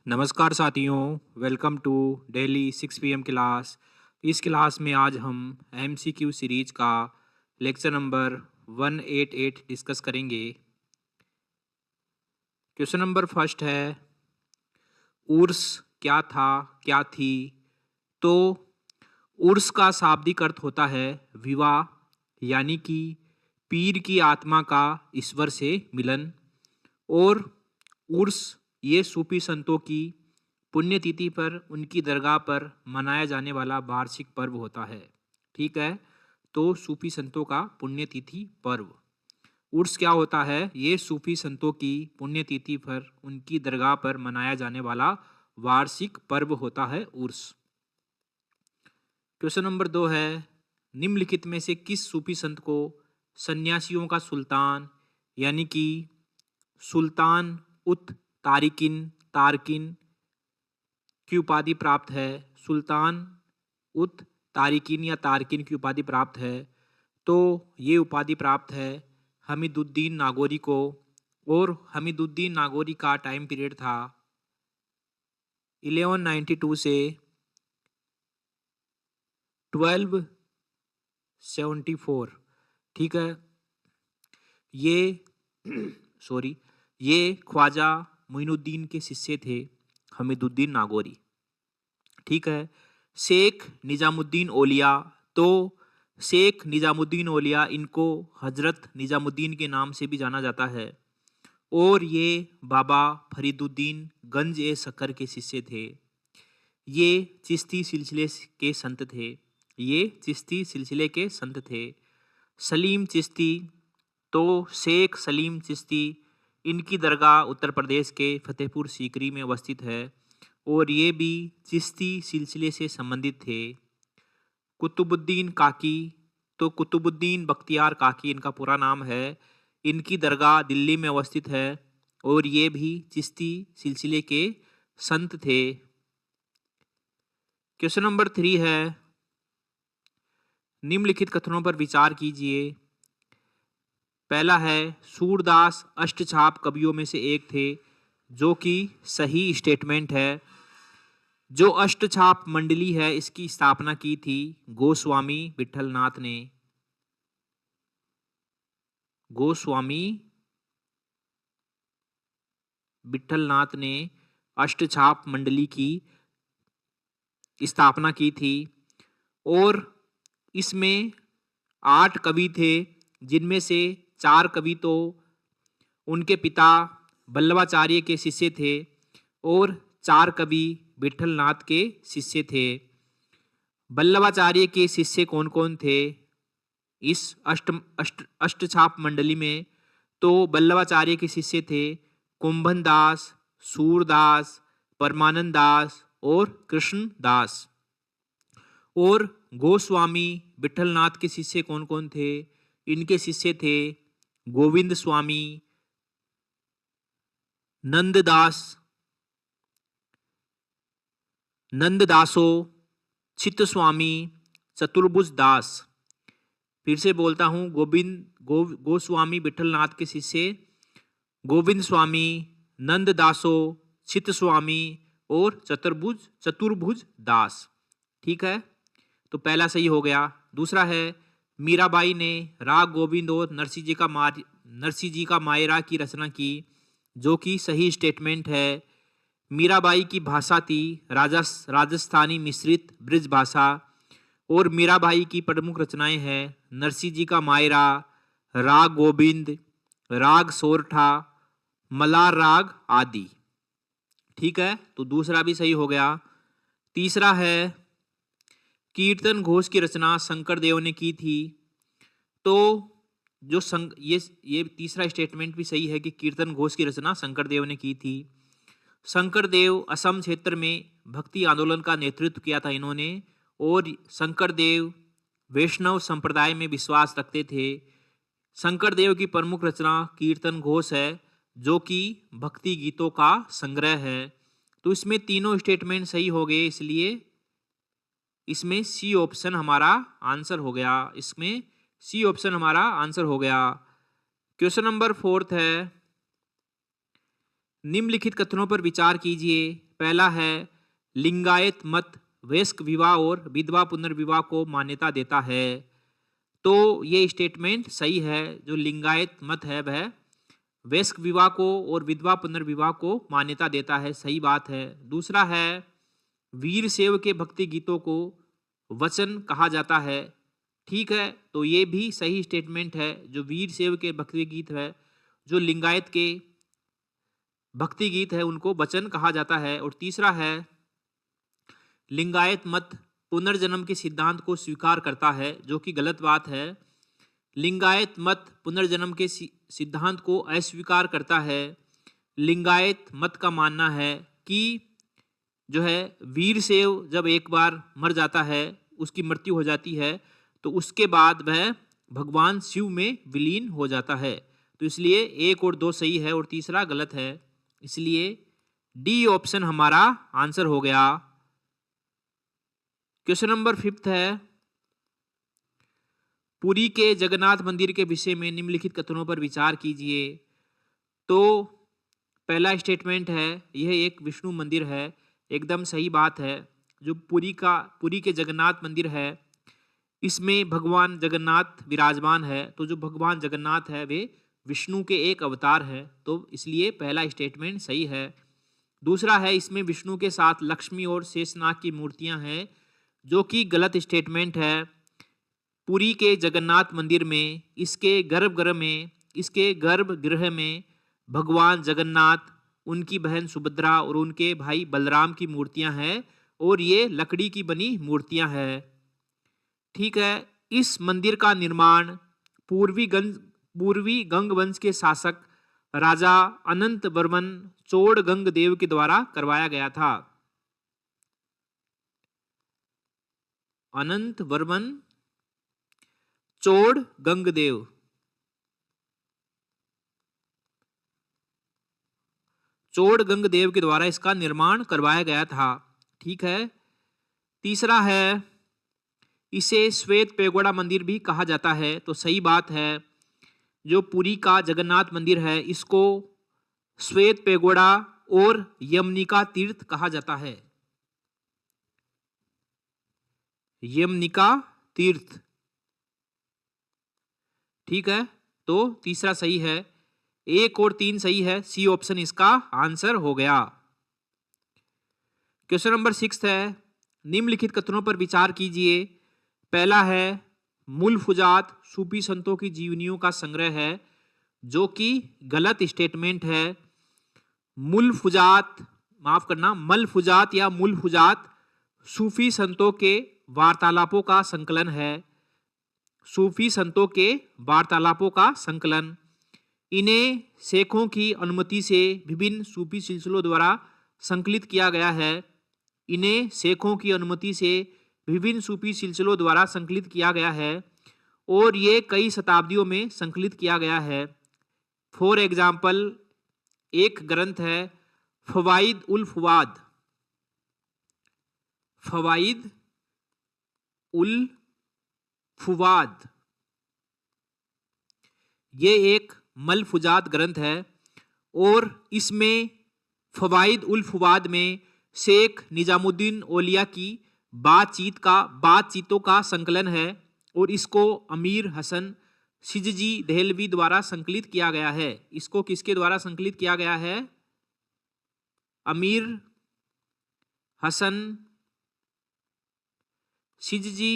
नमस्कार साथियों, welcome to daily 6 PM class. इस क्लास में आज हम MCQ सीरीज का लेक्चर नंबर 188 डिस्कस करेंगे। क्वेश्चन नंबर फर्स्ट है, उर्स क्या था, क्या थी? तो उर्स का शाब्दिक अर्थ होता है विवाह, यानी कि पीर की आत्मा का ईश्वर से मिलन। और उर्स ये सूफी संतों की पुण्यतिथि पर उनकी दरगाह पर मनाया जाने वाला वार्षिक पर्व होता है। ठीक है, तो सूफी संतों का पुण्यतिथि पर्व उर्स क्या होता है? ये सूफी संतों की पुण्यतिथि पर उनकी दरगाह पर मनाया जाने वाला वार्षिक पर्व होता है उर्स। क्वेश्चन नंबर 2 है, निम्नलिखित में से किस सूफी संत को सन्यासियों का सुल्तान यानी कि सुल्तान उत तारिकिन की उपाधि प्राप्त है? सुल्तान उत तारिकिन या तारकिन की उपाधि प्राप्त है। तो ये उपाधि प्राप्त है हमीदुद्दीन नागौरी को। और हमीदुद्दीन नागौरी का टाइम पीरियड था 1192 से 1274। ठीक है, ये ये ख्वाजा मोइनुद्दीन के शिष्य थे हमीदुद्दीन नागौरी। ठीक है, शेख निजामुद्दीन औलिया। तो शेख निजामुद्दीन औलिया, इनको हजरत निजामुद्दीन के नाम से भी जाना जाता है। और ये बाबा फरीदुद्दीन गंज ए शक्कर के शिष्य थे। ये चिश्ती सिलसिले के संत थे। ये चिश्ती सिलसिले के संत थे। सलीम चिश्ती, तो शेख सलीम चिश्ती, इनकी दरगाह उत्तर प्रदेश के फतेहपुर सीकरी में अवस्थित है और ये भी चिश्ती सिलसिले से संबंधित थे। कुतुबुद्दीन काकी, तो कुतुबुद्दीन बख्तियार काकी इनका पूरा नाम है। इनकी दरगाह दिल्ली में अवस्थित है और ये भी चिश्ती सिलसिले के संत थे। क्वेश्चन नंबर 3 है, निम्नलिखित कथनों पर विचार कीजिए। पहला है, सूरदास अष्टछाप कवियों में से एक थे, जो कि सही स्टेटमेंट है। जो अष्टछाप मंडली है, इसकी स्थापना की थी गोस्वामी विठलनाथ ने। गोस्वामी विठलनाथ ने अष्टछाप मंडली की स्थापना की थी। और इसमें 8 कवि थे, जिनमें से 4 कवि तो उनके पिता वल्लभाचार्य के शिष्य थे और 4 कवि विठलनाथ के शिष्य थे। वल्लभाचार्य के शिष्य कौन कौन थे इस अष्टछाप मंडली में? तो वल्लभाचार्य के शिष्य थे कुंभन दास, सूरदास, परमानंद दास और कृष्णदास। और गोस्वामी विठलनाथ के शिष्य कौन कौन थे? इनके शिष्य थे गोविंद स्वामी, नंददासो, चित्त स्वामी, चतुर्भुज दास। फिर से बोलता हूँ, गोस्वामी विठलनाथ के शिष्य गोविंद स्वामी, नंददासो, चित्त स्वामी और चतुर्भुज दास। ठीक है, तो पहला सही हो गया। दूसरा है, मीराबाई ने राग गोविंद और नरसिंह जी का मायरा की रचना की, जो कि सही स्टेटमेंट है। मीराबाई की भाषा थी राजस्थानी मिश्रित ब्रिज भाषा। और मीराबाई की प्रमुख रचनाएं हैं नरसिंह जी का मायरा, राग गोविंद, राग सोरठा, मलार राग आदि। ठीक है, तो दूसरा भी सही हो गया। तीसरा है, कीर्तन घोष की रचना शंकर देव ने की थी। तो जो ये तीसरा स्टेटमेंट भी सही है कि कीर्तन घोष की रचना शंकर देव ने की थी। शंकर देव असम क्षेत्र में भक्ति आंदोलन का नेतृत्व किया था इन्होंने। और शंकर देव वैष्णव संप्रदाय में विश्वास रखते थे। शंकर देव की प्रमुख रचना कीर्तन घोष है, जो कि भक्ति गीतों का संग्रह है। तो इसमें तीनों स्टेटमेंट सही हो गए, इसलिए इसमें सी ऑप्शन हमारा आंसर हो गया। इसमें सी ऑप्शन हमारा आंसर हो गया। क्वेश्चन नंबर 4 है, निम्नलिखित कथनों पर विचार कीजिए। पहला है लिंगायत मत वयस्क विवाह और विधवा पुनर्विवाह को मान्यता देता है। तो ये स्टेटमेंट सही है। जो लिंगायत मत है वह वयस्क विवाह को और विधवा पुनर्विवाह को मान्यता देता है, सही बात है। दूसरा है वीर शैव के भक्ति गीतों को वचन कहा जाता है। ठीक है, तो ये भी सही स्टेटमेंट है। जो वीर शैव के भक्ति गीत है, जो लिंगायत के भक्ति गीत है, उनको वचन कहा जाता है। और तीसरा है लिंगायत मत पुनर्जन्म के सिद्धांत को स्वीकार करता है, जो कि गलत बात है। लिंगायत मत पुनर्जन्म के सिद्धांत को अस्वीकार करता है। लिंगायत मत का मानना है कि जो है वीर शैव जब एक बार मर जाता है, उसकी मृत्यु हो जाती है, तो उसके बाद वह भगवान शिव में विलीन हो जाता है। तो इसलिए 1 और 2 सही है और तीसरा गलत है। इसलिए डी ऑप्शन हमारा आंसर हो गया। क्वेश्चन नंबर 5 है पुरी के जगन्नाथ मंदिर के विषय में निम्नलिखित कथनों पर विचार कीजिए। तो पहला स्टेटमेंट है यह एक विष्णु मंदिर है, एकदम सही बात है। जो पुरी के जगन्नाथ मंदिर है, इसमें भगवान जगन्नाथ विराजमान है। तो जो भगवान जगन्नाथ है वे विष्णु के एक अवतार है, तो इसलिए पहला स्टेटमेंट सही है। दूसरा है इसमें विष्णु के साथ लक्ष्मी और शेषनाग की मूर्तियां हैं, जो कि गलत स्टेटमेंट है। पुरी के जगन्नाथ मंदिर में इसके गर्भगृह में भगवान जगन्नाथ, उनकी बहन सुभद्रा और उनके भाई बलराम की मूर्तियां हैं और ये लकड़ी की बनी मूर्तियां हैं। ठीक है, इस मंदिर का निर्माण पूर्वी गंग वंश के शासक राजा अनंत वर्मन चोड़ गंग देव के द्वारा करवाया गया था। अनंत वर्मन चोड़ गंगदेव, चोड़ गंगदेव के द्वारा इसका निर्माण करवाया गया था। ठीक है। तीसरा है इसे श्वेत पैगोडा मंदिर भी कहा जाता है, तो सही बात है। जो पुरी का जगन्नाथ मंदिर है, इसको श्वेत पैगोडा और यमनिका तीर्थ कहा जाता है। यमनिका तीर्थ, ठीक है, तो तीसरा सही है। 1 और 3 सही है, सी ऑप्शन इसका आंसर हो गया। क्वेश्चन नंबर 6 है निम्नलिखित कथनों पर विचार कीजिए। पहला है मुल्फुजात सूफी संतों की जीवनियों का संग्रह है, जो कि गलत स्टेटमेंट है। मलफुजात या मुल्फुजात सूफी संतों के वार्तालापों का संकलन है। सूफी संतों के वार्तालापों का संकलन। इन्हें शेखों की अनुमति से विभिन्न सूफी सिलसिलों द्वारा संकलित किया गया है। इन्हें शेखों की अनुमति से विभिन्न सूफी सिलसिलों द्वारा संकलित किया गया है और ये कई शताब्दियों में संकलित किया गया है। फॉर एग्जाम्पल, एक ग्रंथ है फवाइद उल फुवाद, फवाइद उल फुवाद, ये एक मलफुजात ग्रंथ है और इसमें फवाइद उल फुवाद में शेख निजामुद्दीन औलिया की बातचीतों का संकलन है और इसको अमीर हसन शिजजी दहलवी द्वारा संकलित किया गया है। इसको किसके द्वारा संकलित किया गया है? अमीर हसन शिजजी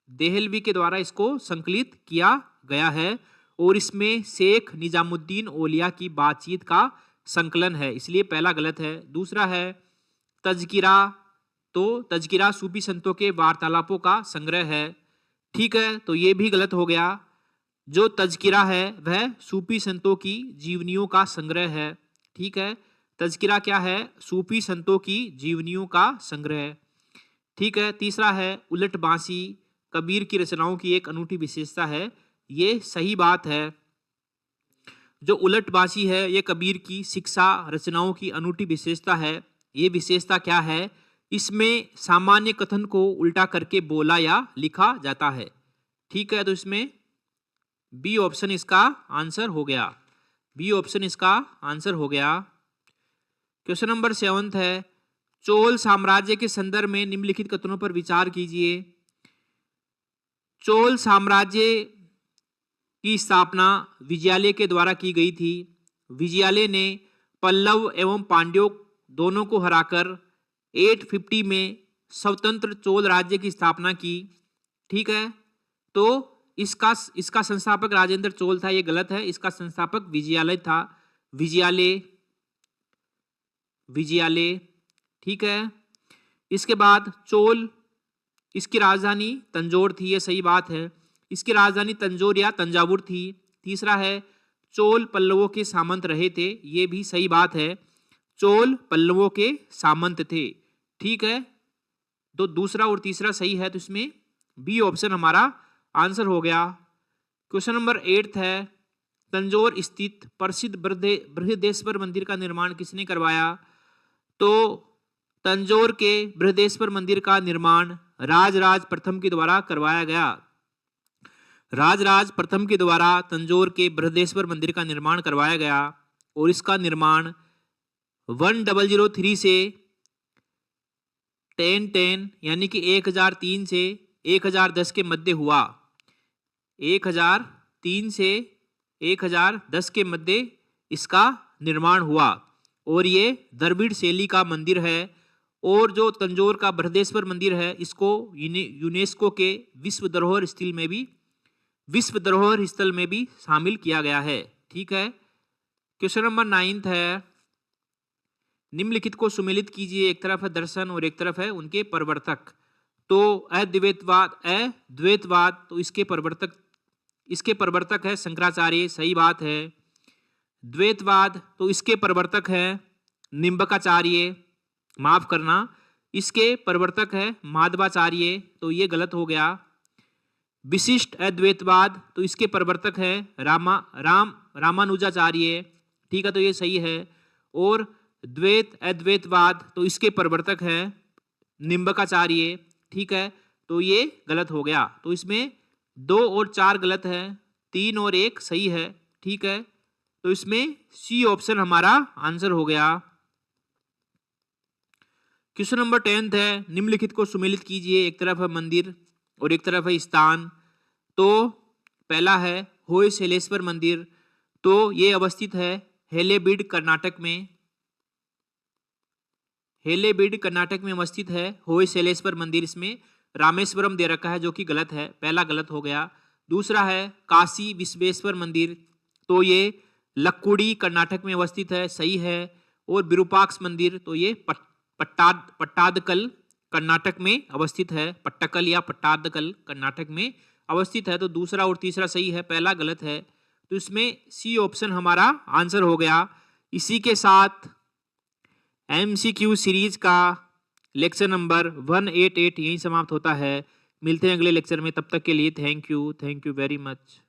दहलवी के द्वारा इसको संकलित किया गया है और इसमें शेख निजामुद्दीन औलिया की बातचीत का संकलन है, इसलिए पहला गलत है। दूसरा है तज़किरा, तो तज़किरा सूफी संतों के वार्तालापों का संग्रह है। ठीक है, तो ये भी गलत हो गया। जो तज़किरा है वह सूफी संतों की जीवनियों का संग्रह है। ठीक है, तज़किरा क्या है? सूफी संतों की जीवनियों का संग्रह। ठीक है, तीसरा है उलट बांसी कबीर की रचनाओं की एक अनूठी विशेषता है। ये सही बात है। जो उलट बांसी है ये कबीर की शिक्षा रचनाओं की अनूठी विशेषता है। ये विशेषता क्या है? इसमें सामान्य कथन को उल्टा करके बोला या लिखा जाता है। ठीक है, तो इसमें बी ऑप्शन इसका आंसर हो गया। बी ऑप्शन इसका आंसर हो गया। क्वेश्चन नंबर 7 है, चोल साम्राज्य के संदर्भ में निम्नलिखित कथनों पर विचार कीजिए। चोल साम्राज्य की स्थापना विजयालय के द्वारा की गई थी। विजयालय ने पल्लव एवं पांड्यों दोनों को हराकर 850 में स्वतंत्र चोल राज्य की स्थापना की। ठीक है, तो इसका संस्थापक राजेंद्र चोल था, ये गलत है। इसका संस्थापक विजयालय था, विजयालय। ठीक है, इसके बाद चोल, इसकी राजधानी तंजौर थी, ये सही बात है। इसकी राजधानी तंजौर या तंजावुर थी। तीसरा है, चोल पल्लवों के सामंत रहे थे, ये भी सही बात है। चोल पल्लवों के सामंत थे। ठीक है, तो दूसरा और तीसरा सही है, तो इसमें बी ऑप्शन हमारा आंसर हो गया। क्वेश्चन नंबर 8 है, तंजौर स्थित प्रसिद्ध बृहदेश्वर मंदिर का निर्माण किसने करवाया? तो तंजौर के बृहदेश्वर मंदिर का निर्माण राजराज प्रथम के द्वारा करवाया गया। राजराज प्रथम के द्वारा तंजौर के बृहदेश्वर मंदिर का निर्माण करवाया गया और इसका निर्माण 1003 से 1010 यानी कि 1003 से 1010 के मध्य हुआ। 1003 से 1010 के मध्य इसका निर्माण हुआ और ये द्रविड़ शैली का मंदिर है। और जो तंजौर का बृहदेश्वर मंदिर है, इसको यूनेस्को के विश्व धरोहर स्थल में भी शामिल किया गया है। ठीक है, क्वेश्चन नंबर 9 है, निम्नलिखित को सुमेलित कीजिए। एक तरफ है दर्शन और एक तरफ है उनके प्रवर्तक। तो अद्वैतवाद, तो इसके प्रवर्तक है शंकराचार्य, सही बात है। द्वैतवाद, तो इसके प्रवर्तक है निम्बकाचार्य, माफ करना, इसके प्रवर्तक है माधवाचार्य, तो ये गलत हो गया। विशिष्ट अद्वैतवाद, तो इसके प्रवर्तक है रामानुजाचार्य। ठीक है, तो ये सही है। और अद्वैतवाद, तो इसके प्रवर्तक है निम्बकाचार्य। ठीक है, तो ये गलत हो गया। तो इसमें 2 और 4 गलत है, 3 और 1 सही है। ठीक है, तो इसमें सी ऑप्शन हमारा आंसर हो गया। क्वेश्चन नंबर 10 है, निम्नलिखित को सुमेलित कीजिए। एक तरफ है मंदिर और एक तरफ है स्थान। तो पहला है होयसलेश्वर मंदिर, तो ये अवस्थित है हेलेबीड कर्नाटक में। हेलेबीड कर्नाटक में अवस्थित है होयसलेश्वर मंदिर। इसमें रामेश्वरम दे रखा है, जो कि गलत है, पहला गलत हो गया। दूसरा है काशी विश्वेश्वर मंदिर, तो ये लक्कुड़ी कर्नाटक में अवस्थित है, सही है। और विरूपाक्ष मंदिर, तो ये पट्टादकल कर्नाटक में अवस्थित है, पट्टकल या पट्टादकल कर्नाटक में अवस्थित है। तो दूसरा और तीसरा सही है, पहला गलत है। तो इसमें सी ऑप्शन हमारा आंसर हो गया। इसी के साथ MCQ सीरीज का लेक्चर नंबर 188 यहीं समाप्त होता है। मिलते हैं अगले लेक्चर में, तब तक के लिए थैंक यू वेरी मच।